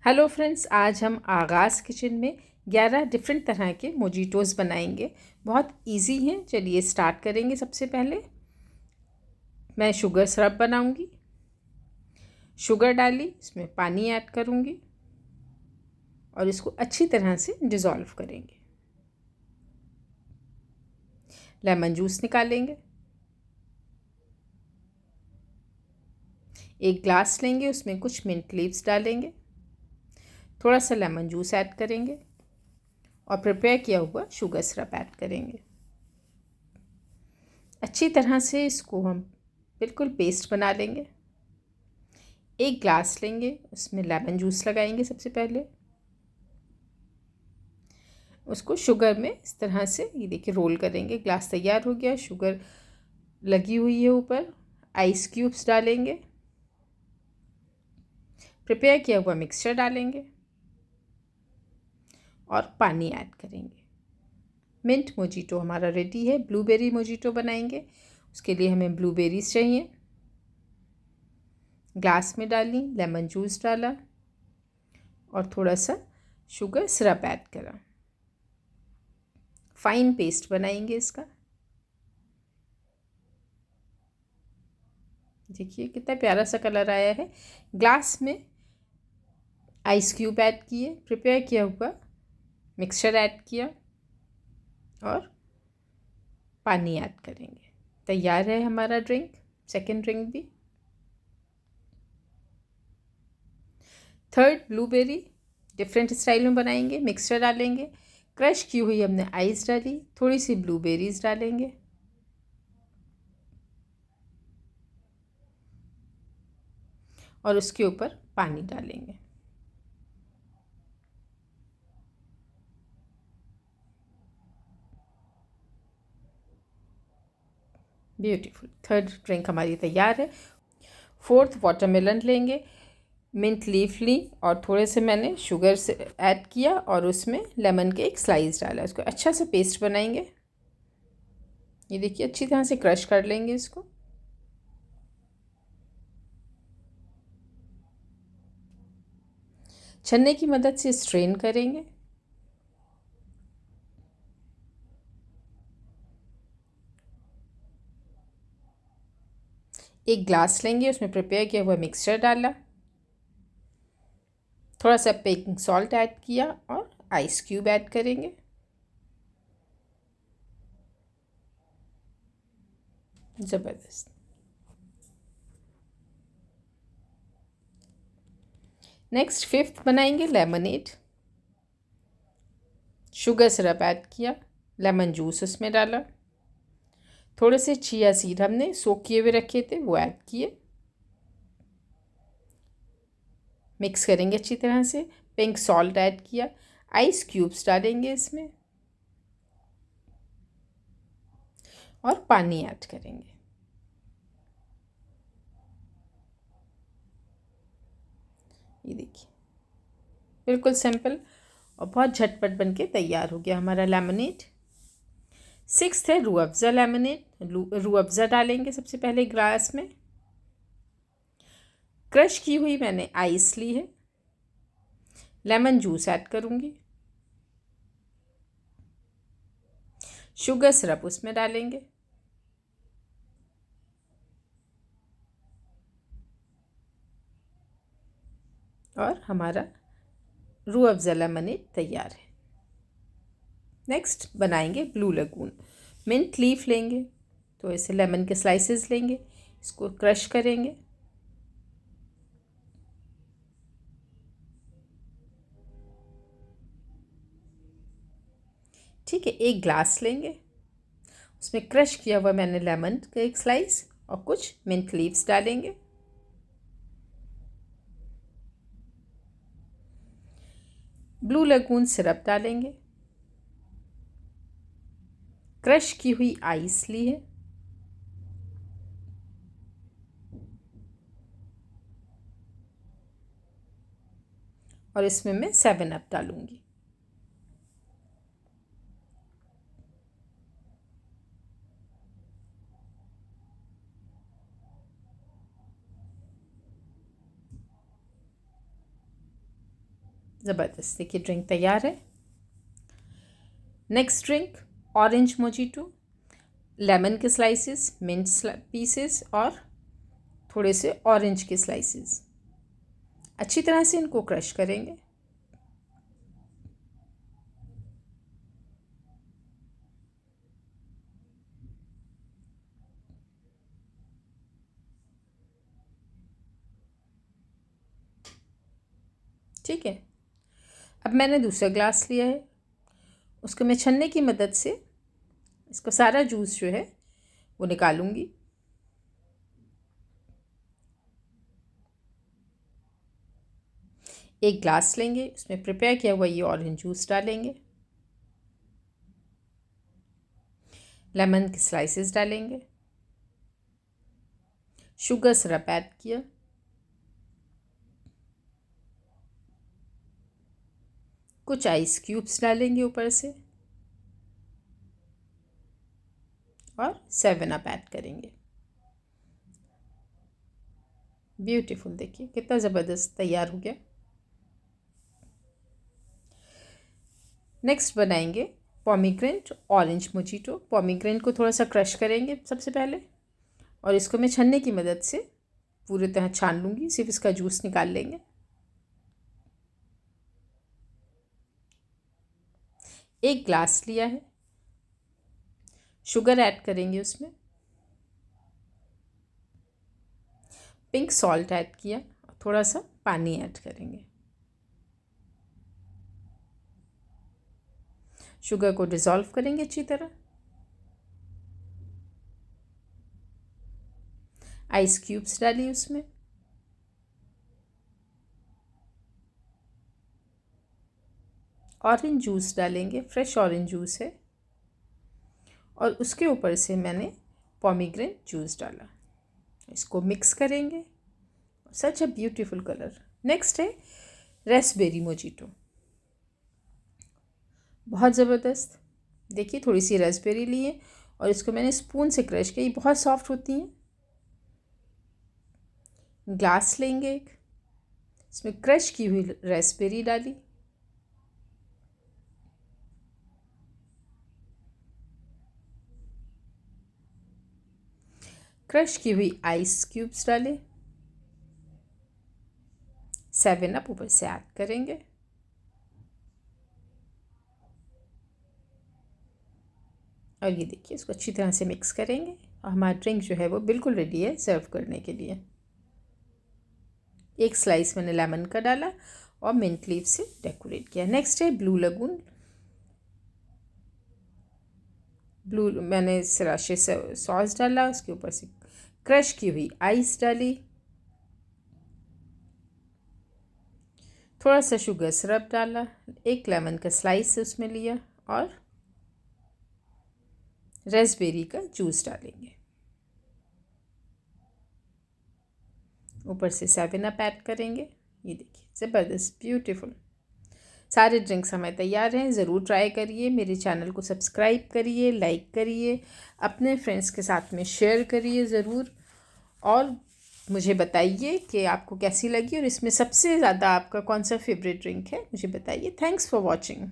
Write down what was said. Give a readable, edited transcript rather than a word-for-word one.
Hello friends, आज हम आगाज़ किचन में 11 डिफरेंट तरह के मोजिटोज़ बनाएंगे। बहुत इजी हैं। चलिए स्टार्ट करेंगे। सबसे पहले मैं शुगर सिरप बनाऊंगी। शुगर डाली, इसमें पानी ऐड करूंगी और इसको अच्छी तरह से डिज़ोल्व करेंगे। लेमन जूस निकालेंगे। एक ग्लास लेंगे, उसमें कुछ मिंट लीव्स डालेंगे, थोड़ा सा लेमन जूस ऐड करेंगे और प्रिपेयर किया हुआ शुगर सिरप ऐड करेंगे। अच्छी तरह से इसको हम बिल्कुल पेस्ट बना लेंगे। एक ग्लास लेंगे, उसमें लेमन जूस लगाएंगे। सबसे पहले उसको शुगर में इस तरह से ये देखिए रोल करेंगे। ग्लास तैयार हो गया, शुगर लगी हुई है ऊपर। आइस क्यूब्स डालेंगे, प्रिपेयर किया हुआ मिक्सचर डालेंगे और पानी ऐड करेंगे। मिंट मोजिटो हमारा रेडी है। ब्लूबेरी मोजिटो बनाएंगे। उसके लिए हमें ब्लूबेरीज चाहिए। ग्लास में डाली, लेमन जूस डाला और थोड़ा सा शुगर सिरप ऐड करा। फाइन पेस्ट बनाएंगे इसका। देखिए कितना प्यारा सा कलर आया है। ग्लास में आइस क्यूब ऐड किए, प्रिपेयर किया हुआ मिक्सचर ऐड किया और पानी ऐड करेंगे। तैयार है हमारा ड्रिंक। सेकंड ड्रिंक भी। थर्ड, ब्लूबेरी डिफरेंट स्टाइल में बनाएंगे। मिक्सचर डालेंगे, क्रश की हुई हमने आइस डाली, थोड़ी सी ब्लूबेरीज डालेंगे और उसके ऊपर पानी डालेंगे। ब्यूटीफुल। थर्ड ड्रिंक हमारी तैयार है। फोर्थ, वाटरमेलन लेंगे। मिंट लीफ ली और थोड़े से मैंने शुगर से ऐड किया और उसमें लेमन के एक स्लाइस डाला। इसको अच्छा से पेस्ट बनाएंगे। ये देखिए अच्छी तरह से क्रश कर लेंगे इसको। छन्ने की मदद से स्ट्रेन करेंगे। एक ग्लास लेंगे, उसमें प्रिपेयर किया हुआ मिक्सचर डाला, थोड़ा सा बेकिंग सॉल्ट ऐड किया और आइस क्यूब ऐड करेंगे। ज़बरदस्त। नेक्स्ट फिफ्थ बनाएंगे लेमनेड। शुगर सिरप ऐड किया, लेमन जूस उसमें डाला, थोड़े से चिया सीड हमने सोक किए हुए रखे थे वो ऐड किए। मिक्स करेंगे अच्छी तरह से। पिंक सॉल्ट ऐड किया, आइस क्यूब्स डालेंगे इसमें और पानी ऐड करेंगे। ये देखिए बिल्कुल सिंपल और बहुत झटपट बन के तैयार हो गया हमारा लेमनेड। सिक्स्थ है रूह अफ़ज़ा लेमनेड। रूह अफ़ज़ा डालेंगे सबसे पहले ग्लास में। क्रश की हुई मैंने आइस ली है, लेमन जूस ऐड करूँगी, शुगर सिरप उसमें डालेंगे और हमारा रूह अफ़ज़ा लेमनेड तैयार है। नेक्स्ट बनाएंगे ब्लू लगून। मिंट लीफ लेंगे, तो ऐसे लेमन के स्लाइसेस लेंगे, इसको क्रश करेंगे, ठीक है। एक ग्लास लेंगे, उसमें क्रश किया हुआ मैंने लेमन का एक स्लाइस और कुछ मिंट लीव्स डालेंगे, ब्लू लगून सिरप डालेंगे, क्रश की हुई आइस ली है, और इसमें मैं 7 अप डालूंगी। ज़बरदस्त, देखिए ड्रिंक तैयार है। Next drink orange mojito, lemon के स्लाइसेस, मिंट पीसेस और थोड़े से ऑरेंज के स्लाइसेस। अच्छी तरह से इनको क्रश करेंगे। ठीक है, अब मैंने दूसरा ग्लास लिया है, उसको मैं छन्ने की मदद से इसको सारा जूस जो है वो निकालूंगी। एक ग्लास लेंगे, उसमें प्रिपेयर किया हुआ ये ऑरेंज जूस डालेंगे, लेमन के स्लाइसेस डालेंगे, शुगर सिरप ऐड किया, कुछ आइस क्यूब्स डालेंगे ऊपर से और 7 अप ऐड करेंगे। ब्यूटीफुल, देखिए कितना ज़बरदस्त तैयार हो गया। नेक्स्ट बनाएंगे पोमीग्रेनेट ऑरेंज मोजिटो। पोमीग्रेनेट को थोड़ा सा क्रश करेंगे सबसे पहले और इसको मैं छन्ने की मदद से पूरी तरह छान लूँगी, सिर्फ इसका जूस निकाल लेंगे। एक ग्लास लिया है, शुगर ऐड करेंगे, उसमें पिंक सॉल्ट ऐड किया, थोड़ा सा पानी ऐड करेंगे। शुगर को डिज़ोल्व करेंगे अच्छी तरह। आइस क्यूब्स डालिए उसमें, ऑरेंज जूस डालेंगे, फ्रेश ऑरेंज जूस है, और उसके ऊपर से मैंने पोमीग्रेनेट जूस डाला। इसको मिक्स करेंगे। सच अ ब्यूटीफुल कलर। नेक्स्ट है रेस्पबेरी मोजिटो, बहुत ज़बरदस्त। देखिए थोड़ी सी रेस्पबेरी लिए और इसको मैंने स्पून से क्रश किया, ये बहुत सॉफ्ट होती हैं। ग्लास लेंगे एक, इसमें क्रश की हुई रेस्पबेरी डाली, क्रश की हुई आइस क्यूब्स डाले, 7 अप ऊपर से ऐड करेंगे और ये देखिए इसको अच्छी तरह से मिक्स करेंगे और हमारा ड्रिंक जो है वो बिल्कुल रेडी है सर्व करने के लिए। एक स्लाइस मैंने लेमन का डाला और मिंट लीफ से डेकोरेट किया। नेक्स्ट है ब्लू लगून। ब्लू मैंने सराशे सॉस डाला, उसके ऊपर से क्रश की हुई आइस डाली, थोड़ा सा शुगर सिरप डाला, एक लेमन का स्लाइस उसमें लिया और रेस्पबेरी का जूस डालेंगे। ऊपर से 7 अप ऐड करेंगे। ये देखिए ज़बरदस्त ब्यूटीफुल सारे ड्रिंक्स हमें तैयार हैं। ज़रूर ट्राई करिए, मेरे चैनल को सब्सक्राइब करिए, लाइक करिए, अपने फ्रेंड्स के साथ में शेयर करिए ज़रूर, और मुझे बताइए कि आपको कैसी लगी और इसमें सबसे ज़्यादा आपका कौन सा फेवरेट ड्रिंक है, मुझे बताइए। Thanks for watching.